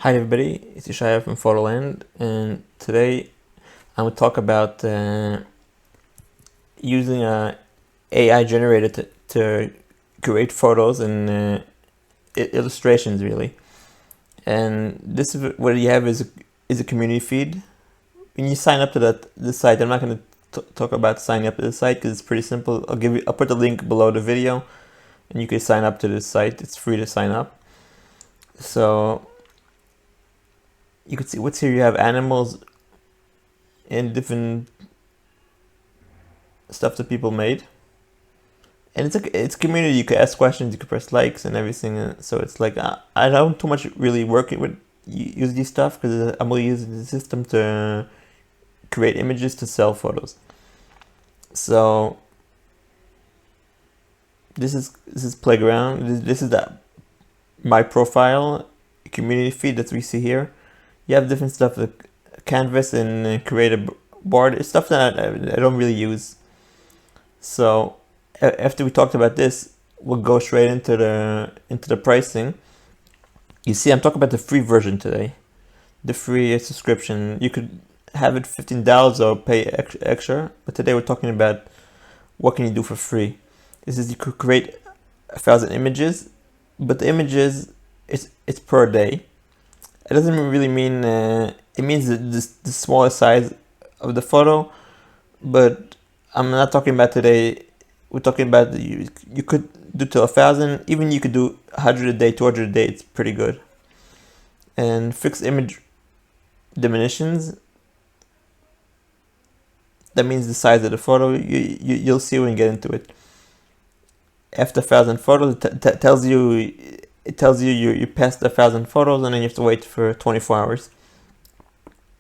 Hi everybody, it's Ishaya from Photoland, and today I'm going to talk about using a AI generator to create photos and illustrations really. And this is what you have is a community feed. When you sign up to this site, I'm not going to talk about signing up to the site because it's pretty simple. I'll put the link below the video, and you can sign up to this site. It's free to sign up. So you can see what's here. You have animals and different stuff that people made, and it's a community. You can ask questions, you can press likes and everything. So it's like I don't too much really work with use these stuff because I'm really using the system to create images to sell photos. So this is playground. This is my profile community feed that we see here. You have different stuff like canvas and create a board. It's stuff that I don't really use. So after we talked about this, we'll go straight into the pricing. You see, I'm talking about the free version today, the free subscription. You could have it $15 or pay extra, but today we're talking about what can you do for free. This is you could create 1,000 images, but the images it's per day. It doesn't really mean it means the smallest size of the photo, but I'm not talking about today. We're talking about you could do to 1,000, even you could do 100 a day, 200 a day. It's pretty good. And fixed image diminutions, that means the size of the photo. You'll see when you get into it. After 1,000 photos, it tells you you passed 1,000 photos, and then you have to wait for 24 hours.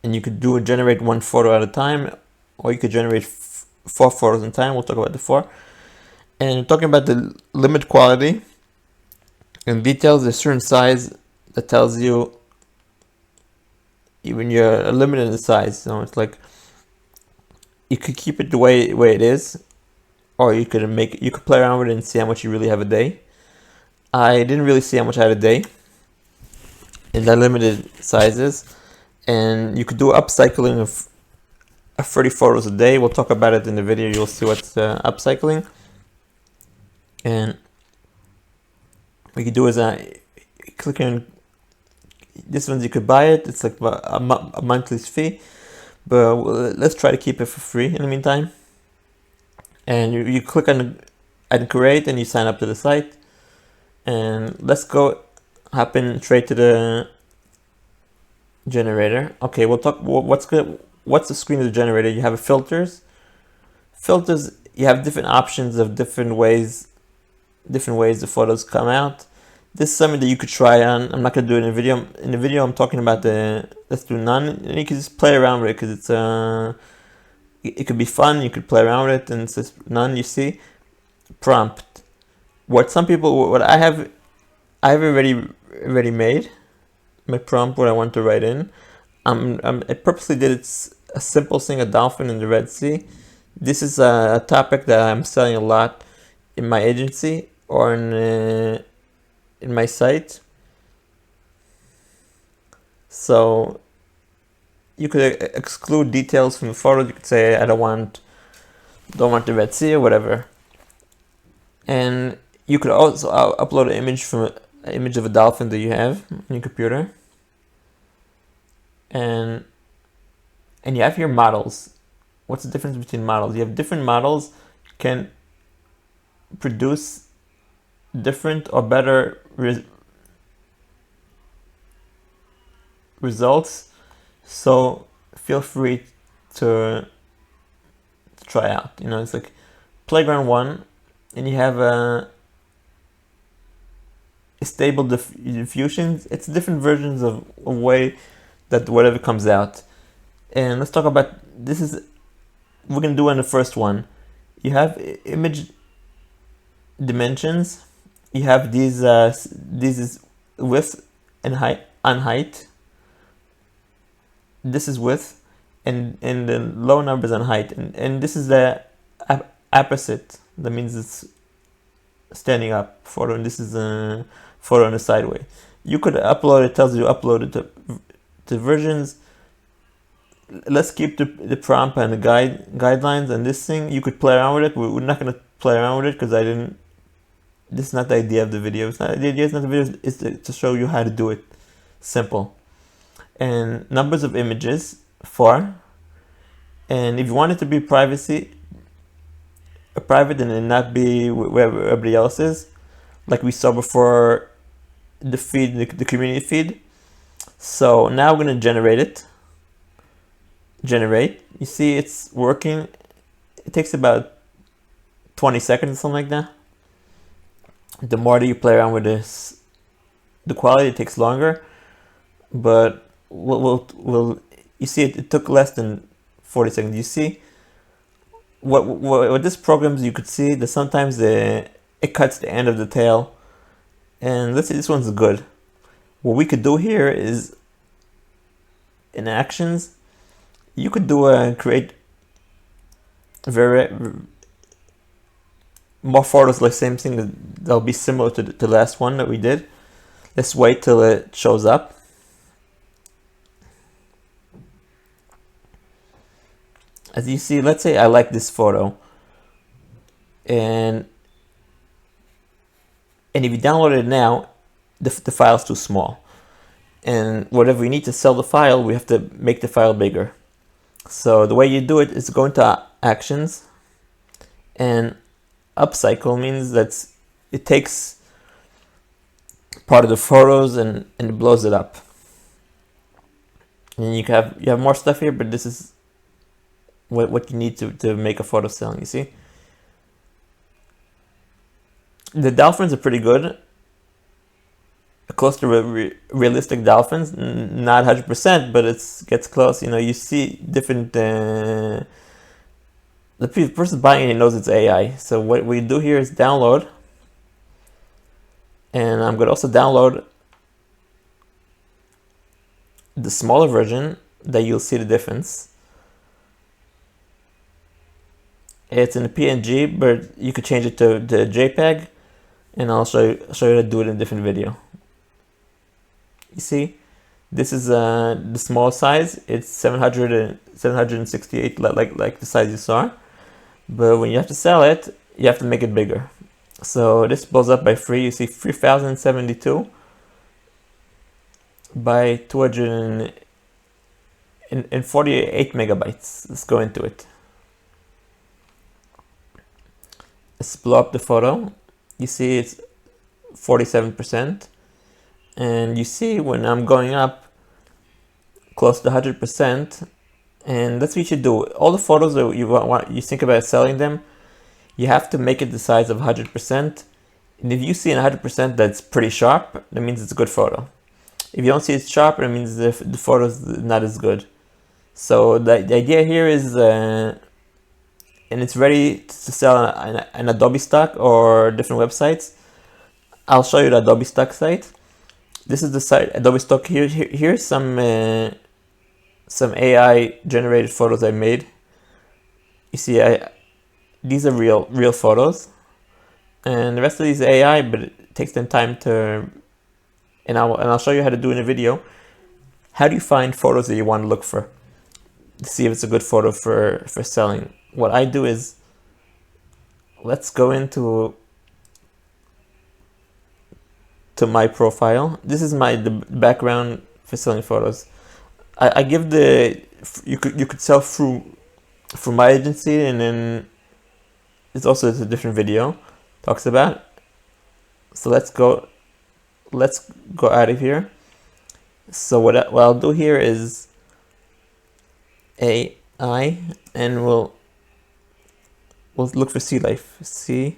And you could generate one photo at a time, or you could generate 4 photos in time. We'll talk about the 4. And talking about the limit quality and details, there's a certain size that tells you even you're limited in the size. So it's like you could keep it the way it is, or you could play around with it and see how much you really have a day. I didn't really see how much I had a day in the limited sizes, and you could do upcycling of 30 photos a day. We'll talk about it in the video. You'll see what's upcycling. And what you can do is click on this one. You could buy it. It's like a monthly fee, but let's try to keep it for free in the meantime. And you click on and create, and you sign up to the site. And let's go hop in straight to the generator. Okay, we'll talk. What's the screen of the generator? You have filters. You have different options of different ways the photos come out. This is something that you could try on. I'm not gonna do it in the video. In the video, I'm talking about let's do none, and you can just play around with it because it could be fun. You could play around with it, and it's just none. You see, prompt. What I have already made my prompt, what I want to write in. I purposely did a simple thing, a dolphin in the Red Sea. This is a topic that I'm selling a lot in my agency or in my site. So you could exclude details from the photo. You could say I don't want the Red Sea or whatever. And you could also upload an image of a dolphin that you have on your computer. And you have your models. What's the difference between models? You have different models can produce different or better results. So feel free to try out. It's like Playground 1, and you have a stable diffusions. It's different versions of a way that whatever comes out. And let's talk about we're gonna do on the first one. You have image dimensions. You have these is width and height. This is width, and the low numbers on height, and this is the opposite. That means it's standing up photo, and this is a photo on the sideway. You could upload it, tells you upload it to versions. Let's keep the prompt and the guidelines and this thing. You could play around with it. We're not gonna play around with it because this is not the idea of the video. The idea is not the video, is to show you how to do it. Simple. And numbers of images, 4. And if you want it to be private and not be where everybody else is, like we saw before, the feed, the community feed. So now we're gonna generate it. Generate. You see it's working. It takes about 20 seconds or something like that. The more that you play around with this, the quality takes longer, but we'll you see it took less than 40 seconds. You see what this programs, you could see that sometimes it cuts the end of the tail, and let's say this one's good. What we could do here is in actions, you could do create more photos, like same thing that'll be similar to the last one that we did. Let's wait till it shows up. As you see, let's say I like this photo, and if you download it now, the file's too small, and whatever we need to sell the file, we have to make the file bigger. So the way you do it is go into actions, and upcycle means that it takes part of the photos and it blows it up. And you have more stuff here, but this is what you need to make a photo selling. You see, the dolphins are pretty good, close to realistic dolphins, not 100%, but it gets close. You know, you see different. The person buying it knows it's AI. So what we do here is download, and I'm going to also download the smaller version that you'll see the difference. It's in a PNG, but you could change it to JPEG, and I'll show you how to do it in a different video. You see, this is the small size. It's 768, like the size you saw. But when you have to sell it, you have to make it bigger. So this blows up by 3. You see 3072 by 248 megabytes. Let's go into it. Let's blow up the photo. You see it's 47%. And you see when I'm going up close to 100%, and that's what you should do. All the photos that you think about selling them, you have to make it the size of 100%. And if you see in 100% that's pretty sharp, that means it's a good photo. If you don't see it's sharp, it means the photo's not as good. So the idea here is, and it's ready to sell an Adobe stock or different websites. I'll show you the Adobe stock site. This is the site, Adobe stock. Here's some AI generated photos I made. You see, these are real photos, and the rest of these are AI, but it takes them time to. And I'll show you how to do in a video. How do you find photos that you want to look for to see if it's a good photo for selling? What I do is, let's go into my profile. This is the background for selling photos. I give you could sell through my agency, and then it's also a different video talks about. So let's go out of here. So what I'll do here is AI, and we'll look for sea life. See.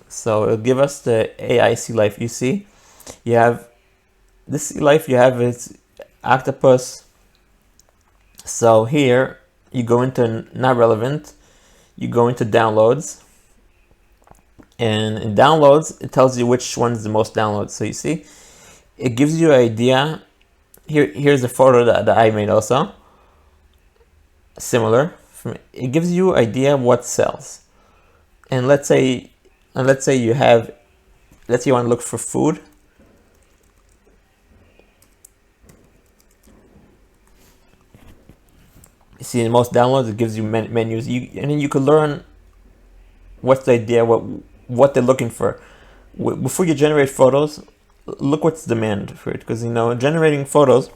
So it'll give us the AI sea life. You see, you have this sea life. You have its octopus. So here you go into not relevant. You go into downloads, and in downloads it tells you which one's the most downloads. So you see, it gives you an idea. Here's a photo that I made also. Similar. It gives you an idea what sells. And let's say you have, let's say you want to look for food. You see, in most downloads, it gives you menus. And then you could learn what's the idea, what they're looking for. Before you generate photos, look what's demand for it, because generating photos,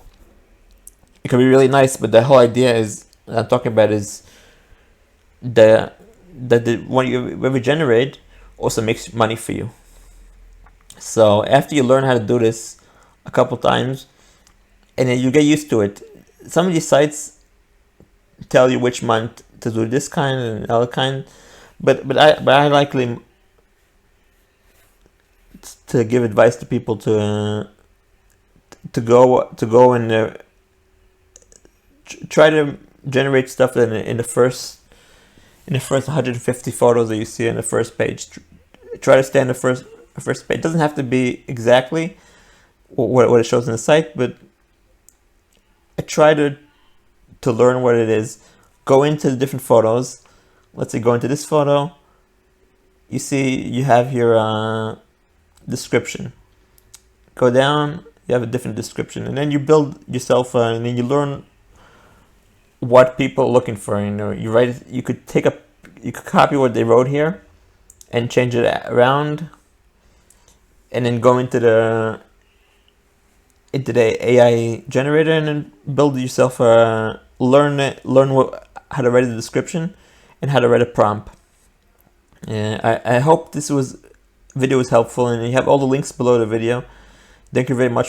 it can be really nice, but the whole idea is I'm talking about is the what you ever generate also makes money for you. So after you learn how to do this a couple times, and then you get used to it, some of these sites tell you which month to do this kind and other kind, but I likely to give advice to people to go and try to generate stuff in the first 150 photos that you see in the first page. Try to stay on the first page. It doesn't have to be exactly what it shows on the site, but I try to learn what it is. Go into the different photos. Let's say go into this photo. You see you have your description. Go down, you have a different description, and then you build yourself and then you learn what people are looking for. You write it, you could copy what they wrote here and change it around, and then go into the AI generator and then build yourself learn how to write a description and how to write a prompt. I hope this video was helpful, and you have all the links below the video. Thank you very much for